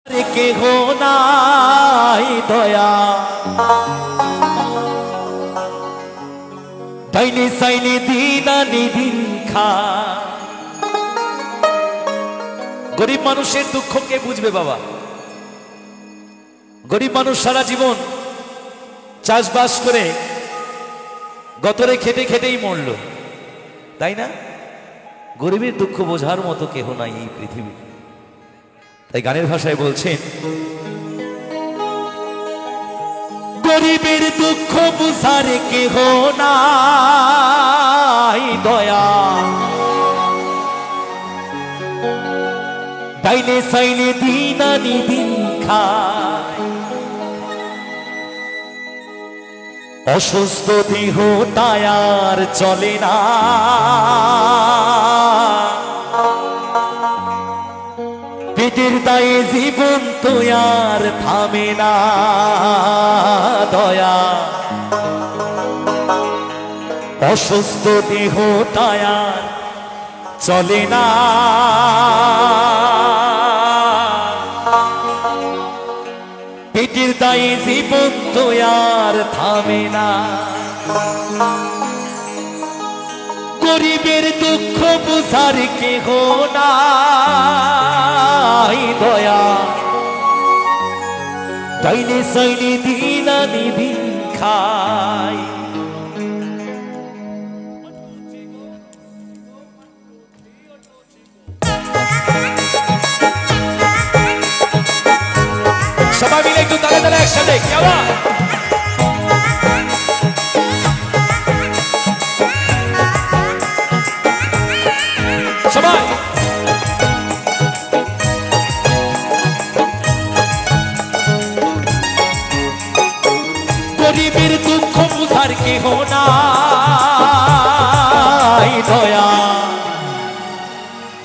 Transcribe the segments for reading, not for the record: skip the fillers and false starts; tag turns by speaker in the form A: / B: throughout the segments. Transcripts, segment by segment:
A: কেহ নাই দয়া ডাইনি সাইনি দিনা নিদিন খা। গরিব মানুষের দুঃখ কে বুঝবে বাবা? গরিব মানুষ সারা জীবন চাষবাস করে গতরে খেতে খেতেই মরল, তাই না? গরিবের দুঃখ বোঝার মতো কেহ নাই এই পৃথিবী। তাই গানের ভাষায় বলছেন, গরিবের দুঃখ বুঝার কেহ নাই দয়া ডাইনে সাইনে দিনা নিদিন খায়। অসুস্থ দেহ টায়ার চলে না, পেটের দায়ে জীবন তো আর থামে না দয়া। অসুস্থ দেহ টায়ার চলে না, পেটের দায়ে জীবন তো আর থামে না। গরিবের দুঃখ বুঝার কেহ নাই দয়া ডাইনে সাইনে দিনা নিদিন খায়। সবাই মিলে একটু তালে তালে একসাথে কেমন? সবাই গরিবের দুঃখ বুঝার কেহ নাই দয়া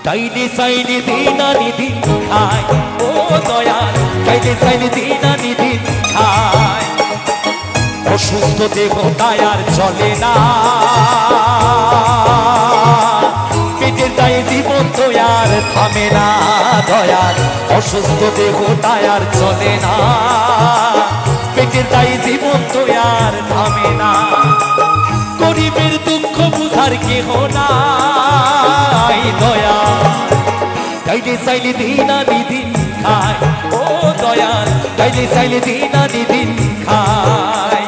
A: ডাইনে সাইনে দিনা নিদিন খায়। ও দয়া ডাইনে সাইনে দিনা নিদিন খায়। অসুস্থ দেহ টায়ার চলে না, পেটের দায়ে জীবন তো আর থামে না দয়ার। অসুস্থ দেহ টায়ার চলে না, পেটের দায়ে জীবন তো আর থামে না। গরিবের দুঃখ বুঝার কেহ নাই দয়া ডাইনে সাইনে দিনা নিদিন খায়। ও দয়াল ডাইনে সাইনে দিনা নিদিন খায়।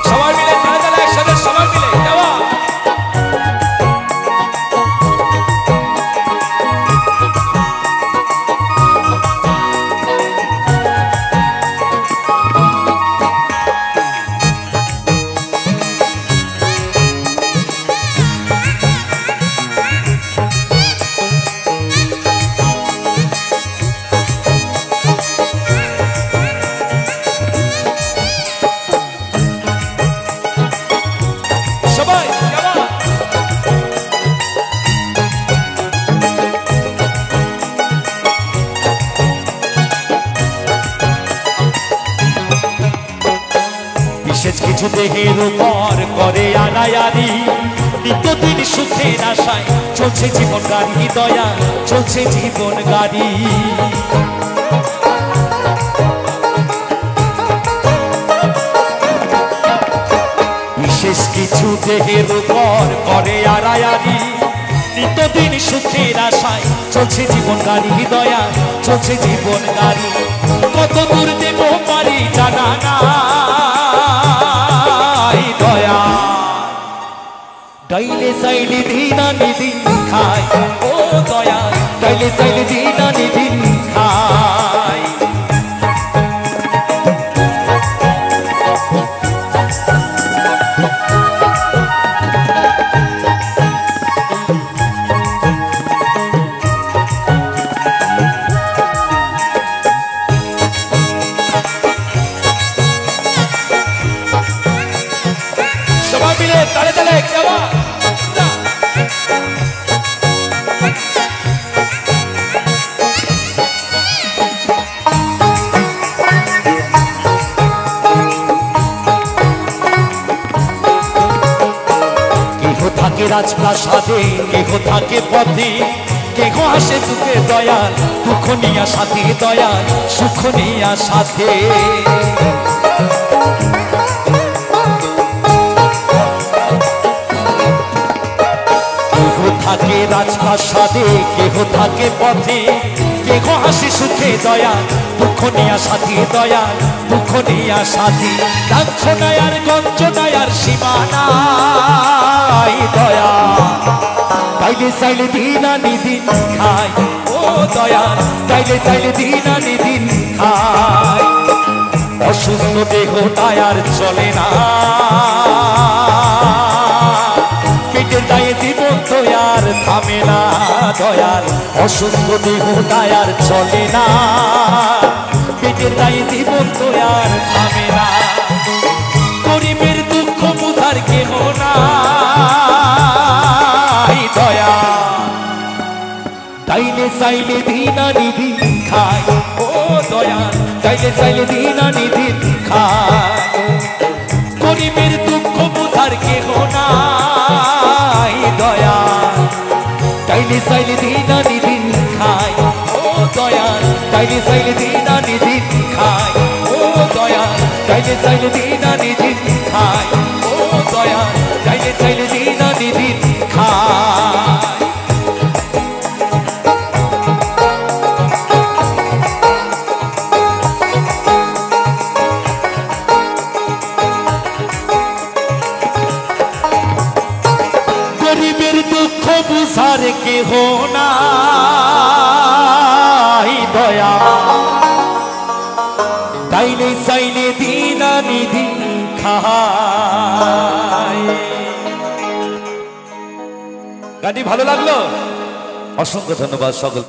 A: সবাই মিলে তালে তালে একসাথে সবাই মিলে যাওয়া। বিশেষ কিছু দেহের উপর করে আনায়ারি, নিত্যদিন সুখের আশায় চলছে জীবন গাড়ি দয়া চলছে জীবন গাড়ি। বিশেষ কিছু দেহের উপর করে আনায়ারি, নিত্যদিন সুখের আশায় চলছে জীবন গাড়ি দয়া চলছে জীবন গাড়ি। কত দূর দেব পারি জানা না দয়া ডাইনে সাইনে দিনা নিদিন খায়। ও দয়া ডাইনে সাইনে দিনা নিদিন খায়। সবাই মিলে তালে তালে কেমন? কেহ থাকে রাজপ্রাসাদে, কেহ থাকে পথে, কেহ হাসে দুঃখে দয়াল, দুঃখ নিয়া সাথে দয়াল, সুখ নিয়া সাথে। কেহ থাকে রাজপ্রাসাদে, কেহ থাকে পথে, কেহ হাসি সুখে দয়াল, দুঃখ নিয়া সাথী দয়াল, দুঃখ নিয়া সাথী। লাঞ্ছনায় আর গঞ্জনায় আর সীমানাই দয়াল, তাইলে চাইলে দিন আনি দিন খাই ও দয়াল, তাইলে চাইলে দিন আনি দিন খাই। অসুস্থ দেহটায় আর চলে না, পেটের দায়ে জীবন তো আর থামে না দয়াল। অসুস্থ দেহটায় আর চলে না, পেটের দায়ে জীবন তো আর থামে না। গরিবের দুঃখ বুঝার কেহ নাই দয়াল, তাইলে চাইলে দিন আনি দিন খাই ও দয়াল, তাইলে চাইলে দিন আনি দিন খাই। গরিবের দুঃখ বুঝার কেহ নাই দয়াল, তাইলে চাইলে দিন আনি দিন খাই ও দয়াল, তাইলে চাইলে দিন আনি দিন খাই ও দয়াল, তাইলে চাইলে দিন আনি দিন খাই ও দয়াল, তাইলে চাইলে দিন আনি দিন খাই। গরিবের দুঃখ বুঝার কেহ নাই দয়া, তাইলে চাইলে দিন আনি দিন খাই। গানটি ভালো লাগলো, অসংখ্য ধন্যবাদ সকল।